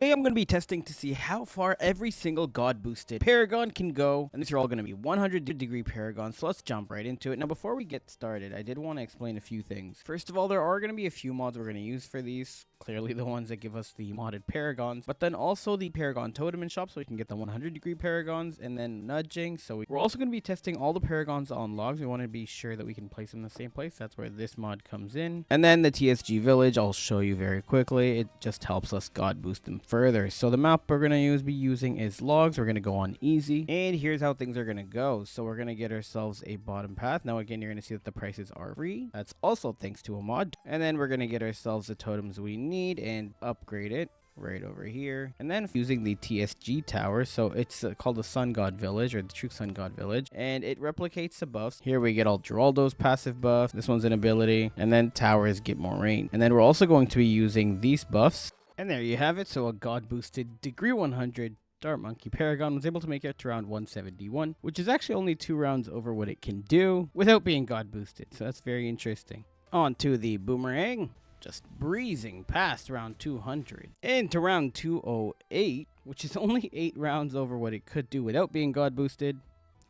Today I'm going to be testing to see how far every single god boosted Paragon can go, and these are all going to be 100-degree Paragons, so let's jump right into it. Now before we get started, I did want to explain a few things. First of all, there are going to be a few mods we're going to use for these, clearly the ones that give us the modded Paragons, but then also the Paragon Totem and Shop so we can get the 100-degree Paragons, and then nudging, so we're also going to be testing all the Paragons on logs. We want to be sure that we can place them in the same place. That's where this mod comes in. And then the TSG Village, I'll show you very quickly. It just helps us god boost them further. So the map we're going to be using is logs. We're going to go on easy. And here's how things are going to go. So we're going to get ourselves a bottom path. Now again, you're going to see that the prices are free. That's also thanks to a mod. And then we're going to get ourselves the totems we need and upgrade it right over here. And then using the TSG tower, so it's called the Sun God Village, or the True Sun God Village, and it replicates the buffs. Here we get all Geraldo's passive buff. This one's an ability, and then towers get more range. And then we're also going to be using these buffs. And there you have it. So a god boosted degree 100 Monkey Paragon was able to make it to round 171, which is actually only 2 rounds over what it can do without being god boosted. So that's very interesting. On to the boomerang. Just breezing past round 200 into round 208, which is only 8 rounds over what it could do without being god boosted.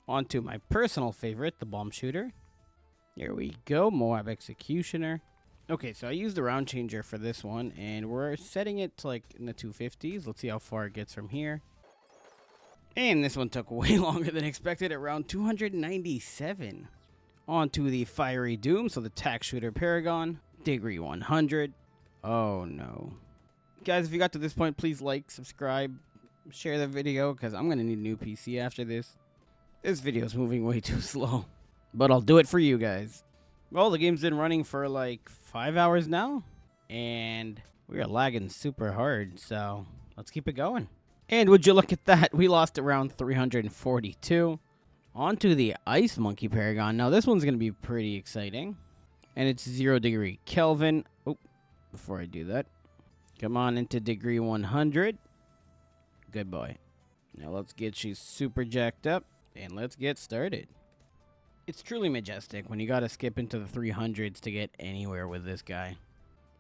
On to my personal favorite, the bomb shooter. Here we go, Moab Executioner. Okay, so I used the round changer for this one, and we're setting it to like in the 250s. Let's see how far it gets from here. And this one took way longer than expected at round 297. On to the Fiery Doom, so the Tack Shooter Paragon. Degree 100. Oh no. Guys, if you got to this point, please like, subscribe, share the video, because I'm going to need a new PC after this. This video is moving way too slow, but I'll do it for you guys. Well, the game's been running for like 5 hours now, and we are lagging super hard, so let's keep it going. And would you look at that, we lost around 342. On to the Ice Monkey Paragon. Now this one's going to be pretty exciting. And it's 0 degree Kelvin. Oh, before I do that, come on into degree 100. Good boy. Now let's get you super jacked up, and let's get started. It's truly majestic when you gotta skip into the 300s to get anywhere with this guy.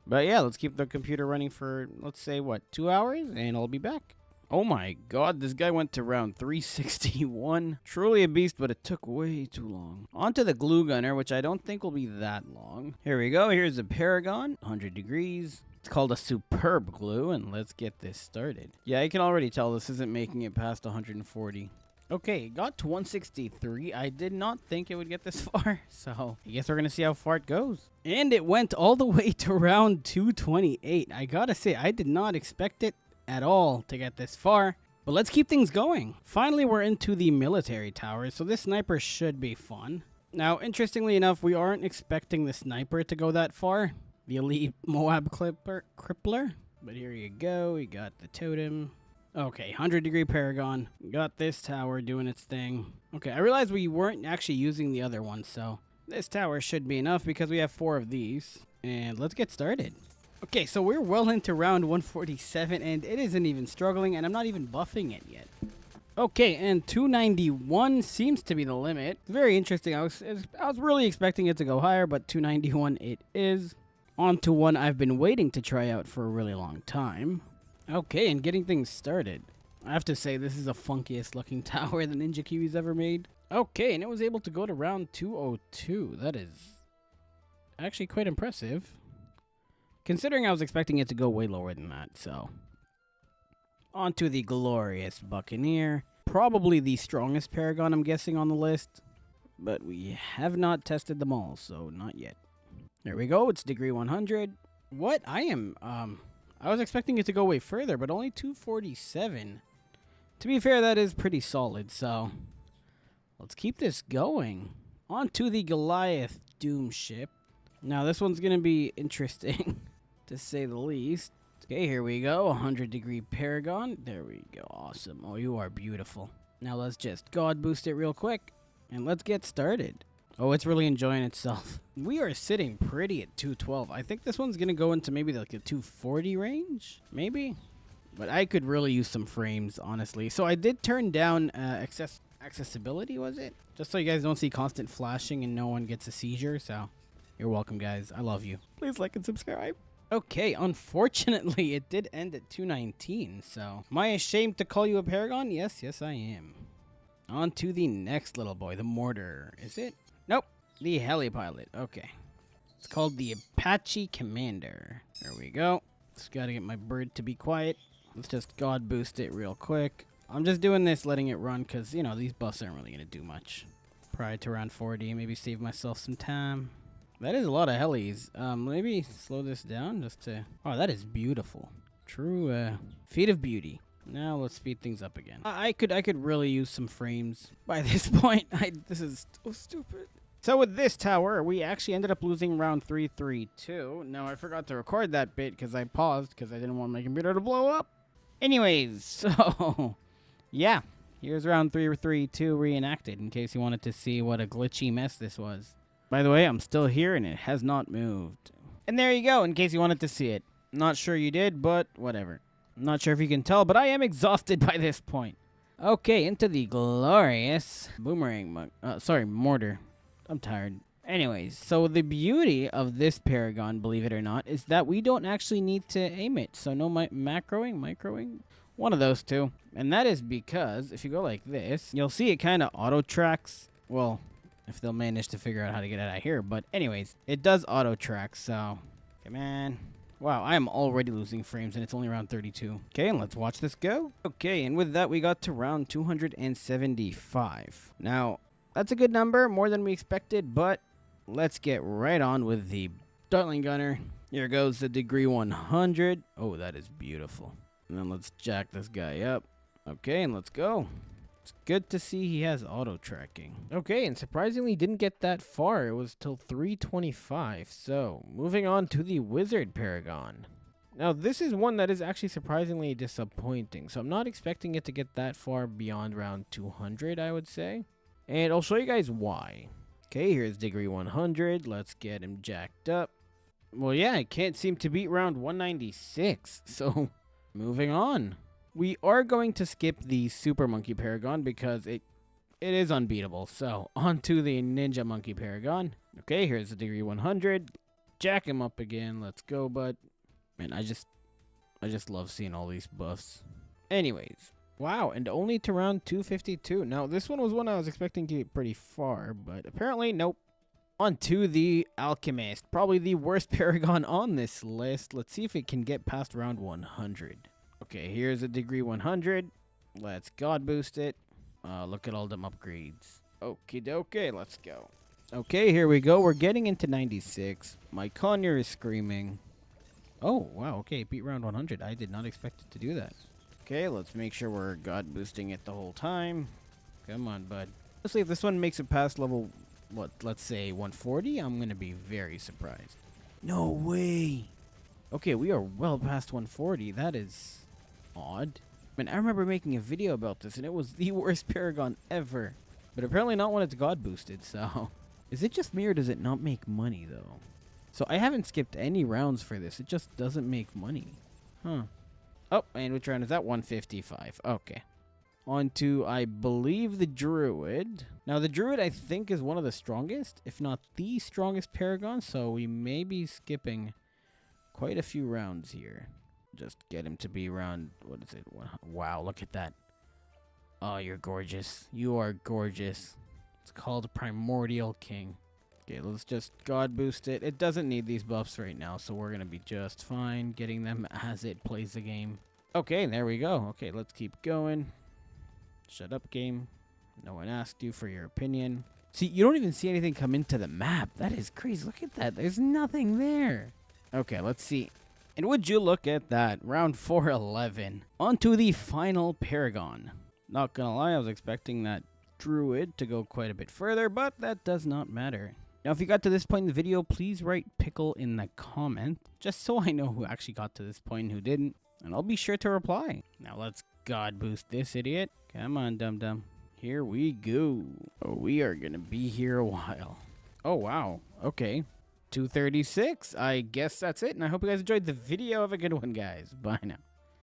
But yeah, let's keep the computer running for, let's say, what, 2 hours? And I'll be back. Oh my god, this guy went to round 361. Truly a beast, but it took way too long. On to the Glue Gunner, which I don't think will be that long. Here we go. Here's a Paragon, 100 degrees. It's called a Superb Glue, and let's get this started. Yeah, I can already tell this isn't making it past 140. Okay, got to 163. I did not think it would get this far, so I guess we're going to see how far it goes. And it went all the way to round 228. I gotta say, I did not expect it at all to get this far, but let's keep things going. Finally, we're into the military towers, so this sniper should be fun. Now, interestingly enough, we aren't expecting the sniper to go that far, the elite Moab crippler, but here you go. We got the totem. Okay, 100 degree Paragon. Got this tower doing its thing. Okay, I realized we weren't actually using the other one, so this tower should be enough because we have 4 of these, and let's get started. Okay, so we're well into round 147, and it isn't even struggling, and I'm not even buffing it yet. Okay, and 291 seems to be the limit. Very interesting. I was really expecting it to go higher, but 291 it is. On to one I've been waiting to try out for a really long time. Okay, and getting things started. I have to say, this is the funkiest looking tower that Ninja Kiwi's ever made. Okay, and it was able to go to round 202. That is actually quite impressive, considering I was expecting it to go way lower than that, so. On to the glorious Buccaneer. Probably the strongest Paragon, I'm guessing, on the list. But we have not tested them all, so not yet. There we go, it's degree 100. What? I was expecting it to go way further, but only 247. To be fair, that is pretty solid, so let's keep this going. On to the Goliath Doom ship. Now, this one's going to be interesting, to say the least. Okay, here we go. 100 degree Paragon. There we go. Awesome. Oh, you are beautiful. Now, let's just god boost it real quick, and let's get started. Oh, it's really enjoying itself. We are sitting pretty at 212. I think this one's going to go into maybe like the 240 range, maybe. But I could really use some frames, honestly. So I did turn down accessibility, was it? Just so you guys don't see constant flashing and no one gets a seizure, so you're welcome, guys. I love you. Please like and subscribe. Okay, unfortunately, it did end at 219, so... Am I ashamed to call you a Paragon? Yes, I am. On to the next little boy, the Mortar. Is it? Nope. The Heli Pilot. Okay. It's called the Apache Commander. There we go. Just gotta get my bird to be quiet. Let's just God boost it real quick. I'm just doing this, letting it run, because, you know, these buffs aren't really gonna do much. Prior to round 40, maybe save myself some time. That is a lot of helis. Maybe slow this down just to... Oh, that is beautiful. True, feat of beauty. Now let's speed things up again. I could really use some frames by this point. This is so stupid. So with this tower, we actually ended up losing round 332. Now, I forgot to record that bit because I paused because I didn't want my computer to blow up. Anyways, so... Yeah, here's round 332 reenacted in case you wanted to see what a glitchy mess this was. By the way, I'm still here and it has not moved. And there you go, in case you wanted to see it. Not sure you did, but whatever. Not sure if you can tell, but I am exhausted by this point. Okay, into the glorious Mortar. I'm tired. Anyways, so the beauty of this Paragon, believe it or not, is that we don't actually need to aim it. So no microing? One of those two. And that is because if you go like this, you'll see it kind of auto-tracks. Well... if they'll manage to figure out how to get out of here. But anyways, it does auto track, so come on. Wow, I am already losing frames and it's only round 32. Okay, and let's watch this go. Okay, and with that we got to round 275. Now, that's a good number, more than we expected, but let's get right on with the Dartling gunner. Here goes the degree 100. Oh, that is beautiful. And then let's jack this guy up. Okay, and let's go. It's good to see he has auto tracking. Okay, and surprisingly didn't get that far. It was till 325. So, moving on to the Wizard Paragon. Now, this is one that is actually surprisingly disappointing. So, I'm not expecting it to get that far beyond round 200, I would say. And I'll show you guys why. Okay, here's degree 100. Let's get him jacked up. Well, yeah, I can't seem to beat round 196. So, moving on. We are going to skip the Super Monkey Paragon because it is unbeatable. So, on to the Ninja Monkey Paragon. Okay, here's the degree 100. Jack him up again. Let's go, bud. Man, I just love seeing all these buffs. Anyways. Wow, and only to round 252. Now, this one was one I was expecting to get pretty far, but apparently, nope. On to the Alchemist. Probably the worst Paragon on this list. Let's see if it can get past round 100. Okay, here's a degree 100. Let's God boost it. Look at all them upgrades. Okie dokie, let's go. Okay, here we go. We're getting into 96. My Conure is screaming. Oh, wow, okay, beat round 100. I did not expect it to do that. Okay, let's make sure we're God boosting it the whole time. Come on, bud. Honestly, if this one makes it past level, what, let's say 140, I'm going to be very surprised. No way. Okay, we are well past 140. That is... odd. I mean, I remember making a video about this and it was the worst Paragon ever. But apparently not when it's God boosted, so... Is it just me or does it not make money, though? So I haven't skipped any rounds for this. It just doesn't make money. Huh. Oh, and which round is that? 155. Okay. On to, I believe, the Druid. Now, the Druid, I think, is one of the strongest, if not the strongest Paragon. So we may be skipping quite a few rounds here. Just get him to be around, what is it? Wow, look at that. Oh, you're gorgeous. You are gorgeous. It's called Primordial King. Okay, let's just God boost it. It doesn't need these buffs right now, so we're going to be just fine getting them as it plays the game. Okay, there we go. Okay, let's keep going. Shut up, game. No one asked you for your opinion. See, you don't even see anything come into the map. That is crazy. Look at that. There's nothing there. Okay, let's see. And would you look at that, round 411. On to the final Paragon. Not gonna lie, I was expecting that Druid to go quite a bit further, but that does not matter. Now, if you got to this point in the video, please write pickle in the comment, just so I know who actually got to this point and who didn't, and I'll be sure to reply. Now, let's God boost this idiot. Come on, dum-dum. Here we go. Oh, we are gonna be here a while. Oh, wow. Okay. 236. I guess that's it, and I hope you guys enjoyed the video. Have a good one, guys. Bye now.